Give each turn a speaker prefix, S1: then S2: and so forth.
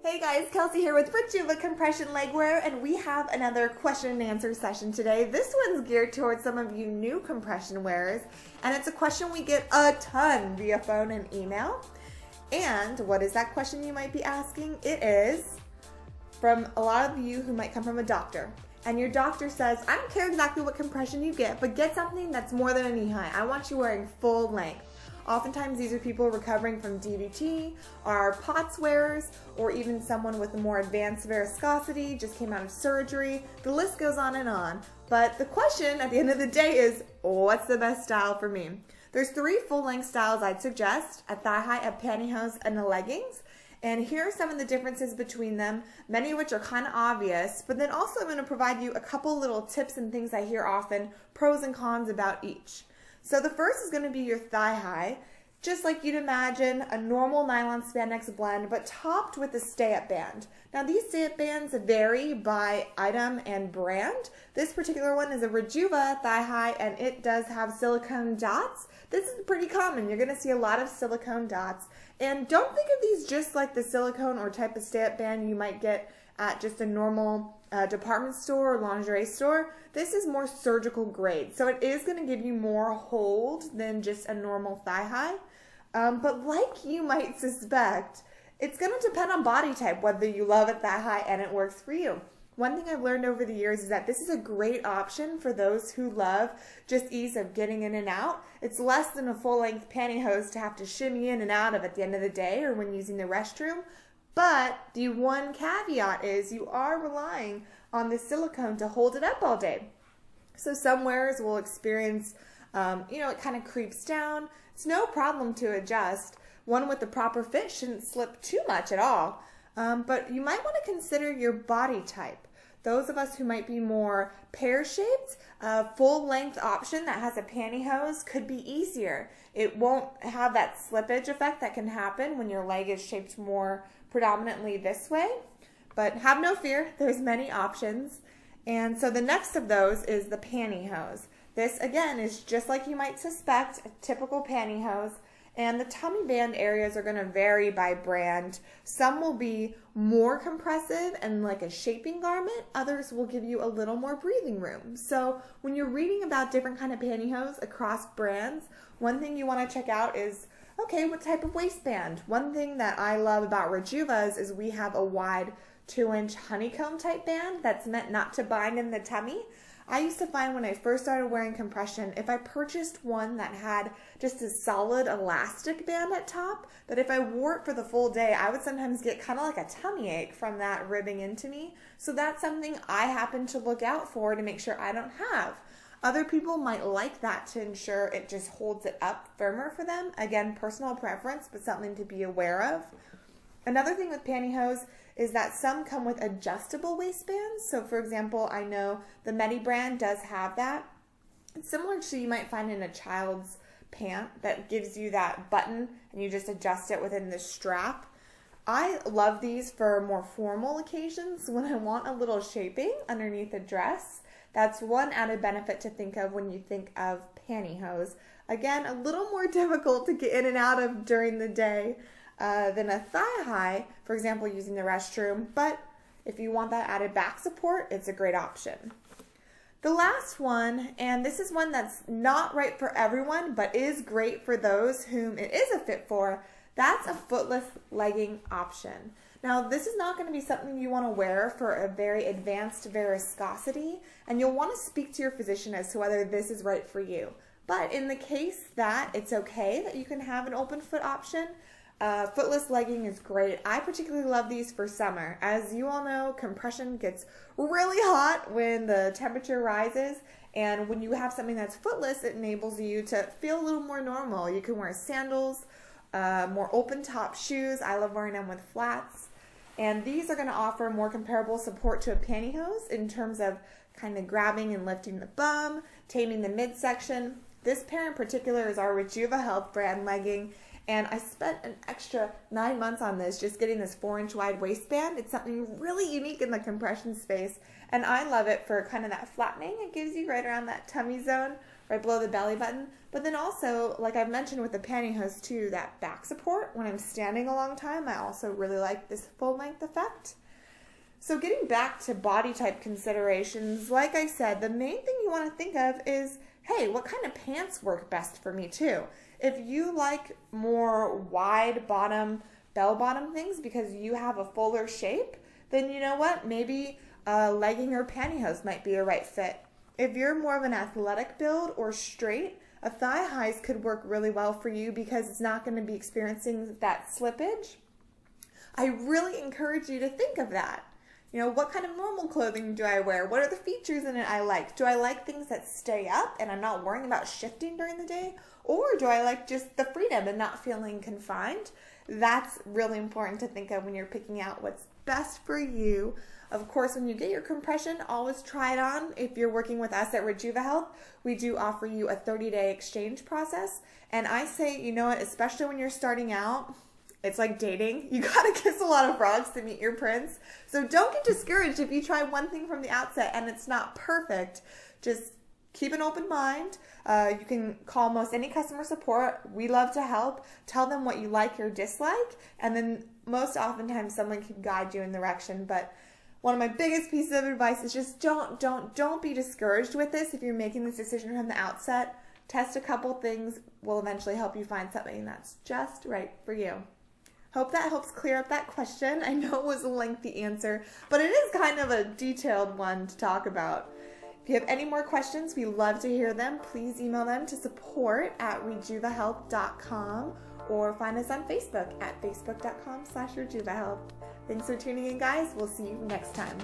S1: Hey guys, Kelsey here with Rejuva Compression Legwear, and we have another question and answer session today. This one's geared towards some of you new compression wearers, and it's a question we get a ton via phone and email. And what is that question, you might be asking? It is from a lot of you who might come from a doctor, and your doctor says, I don't care exactly what compression you get, but get something that's more than a knee high. I want you wearing full length. Oftentimes these are people recovering from DVT, or POTS wearers, or even someone with a more advanced varicosity, just came out of surgery. The list goes on and on. But the question at the end of the day is, what's the best style for me? There's 3 full-length styles I'd suggest: a thigh-high, a pantyhose, and a leggings. And here are some of the differences between them, many of which are kind of obvious, but then also I'm going to provide you a couple little tips and things I hear often, pros and cons about each. So the first is going to be your thigh high, just like you'd imagine a normal nylon spandex blend, but topped with a stay-up band. Now these stay-up bands vary by item and brand. This particular one is a Rejuva thigh high, and it does have silicone dots. This is pretty common. You're going to see a lot of silicone dots. And don't think of these just like the silicone or type of stay-up band you might get at just a normal department store or lingerie store. This is more surgical grade, so it is going to give you more hold than just a normal thigh high. But like you might suspect, it's going to depend on body type whether you love a thigh high and it works for you. One thing I've learned over the years is that this is a great option for those who love just ease of getting in and out. It's less than a full-length pantyhose to have to shimmy in and out of at the end of the day or when using the restroom. But the one caveat is you are relying on the silicone to hold it up all day. So some wearers will experience, it kind of creeps down. It's no problem to adjust. One with the proper fit shouldn't slip too much at all. But you might want to consider your body type. Those of us who might be more pear-shaped, a full-length option that has a pantyhose could be easier. It won't have that slippage effect that can happen when your leg is shaped more predominantly this way. But have no fear, there's many options. And so the next of those is the pantyhose. This, again, is just like you might suspect, a typical pantyhose. And the tummy band areas are going to vary by brand. Some will be more compressive and like a shaping garment. Others will give you a little more breathing room. So when you're reading about different kind of pantyhose across brands, one thing you want to check out is, okay, what type of waistband? One thing that I love about Rejuva's is we have a wide 2-inch honeycomb type band that's meant not to bind in the tummy. I used to find when I first started wearing compression, if I purchased one that had just a solid elastic band at top, that if I wore it for the full day, I would sometimes get kind of like a tummy ache from that ribbing into me. So that's something I happen to look out for to make sure I don't have. Other people might like that to ensure it just holds it up firmer for them. Again, personal preference, but something to be aware of. Another thing with pantyhose is that some come with adjustable waistbands. So for example, I know the Medi brand does have that. It's similar to you might find in a child's pant that gives you that button and you just adjust it within the strap. I love these for more formal occasions when I want a little shaping underneath a dress. That's one added benefit to think of when you think of pantyhose. Again, a little more difficult to get in and out of during the day than a thigh high, for example, using the restroom. But if you want that added back support, it's a great option. The last one, and this is one that's not right for everyone, but is great for those whom it is a fit for, that's a footless legging option. Now, this is not going to be something you want to wear for a very advanced varicosity, and you'll want to speak to your physician as to whether this is right for you. But in the case that it's okay that you can have an open foot option, footless legging is great. I particularly love these for summer. As you all know, compression gets really hot when the temperature rises, and when you have something that's footless, it enables you to feel a little more normal. You can wear sandals, more open top shoes. I love wearing them with flats. And these are going to offer more comparable support to a pantyhose in terms of kind of grabbing and lifting the bum, taming the midsection. This pair in particular is our Rejuva Health brand legging, and I spent an extra 9 months on this, just getting this 4-inch wide waistband. It's something really unique in the compression space, and I love it for kind of that flattening it gives you right around that tummy zone. right below the belly button. But then also, like I've mentioned with the pantyhose too, that back support when I'm standing a long time, I also really like this full length effect. So getting back to body type considerations, like I said, the main thing you want to think of is, hey, what kind of pants work best for me too? If you like more wide bottom, bell bottom things because you have a fuller shape, then you know what? Maybe a legging or pantyhose might be a right fit. If you're more of an athletic build or straight, a thigh highs could work really well for you because it's not going to be experiencing that slippage. I really encourage you to think of that. You know, what kind of normal clothing do I wear? What are the features in it I like? Do I like things that stay up and I'm not worrying about shifting during the day? Or do I like just the freedom and not feeling confined? That's really important to think of when you're picking out what's best for you. Of course, when you get your compression, always try it on. If you're working with us at Rejuva Health, we do offer you a 30-day exchange process. And I say, you know what, especially when you're starting out, it's like dating. You gotta kiss a lot of frogs to meet your prince. So don't get discouraged if you try one thing from the outset and it's not perfect. Just keep an open mind. You can call most any customer support. We love to help. Tell them what you like or dislike. And then most oftentimes someone can guide you in the direction. But one of my biggest pieces of advice is just don't be discouraged with this if you're making this decision from the outset. Test a couple things will eventually help you find something that's just right for you. Hope that helps clear up that question. I know it was a lengthy answer, but it is kind of a detailed one to talk about. If you have any more questions, we love to hear them. Please email them to support@rejuvahealth.com or find us on Facebook at facebook.com/rejuvahealth. Thanks for tuning in, guys. We'll see you next time.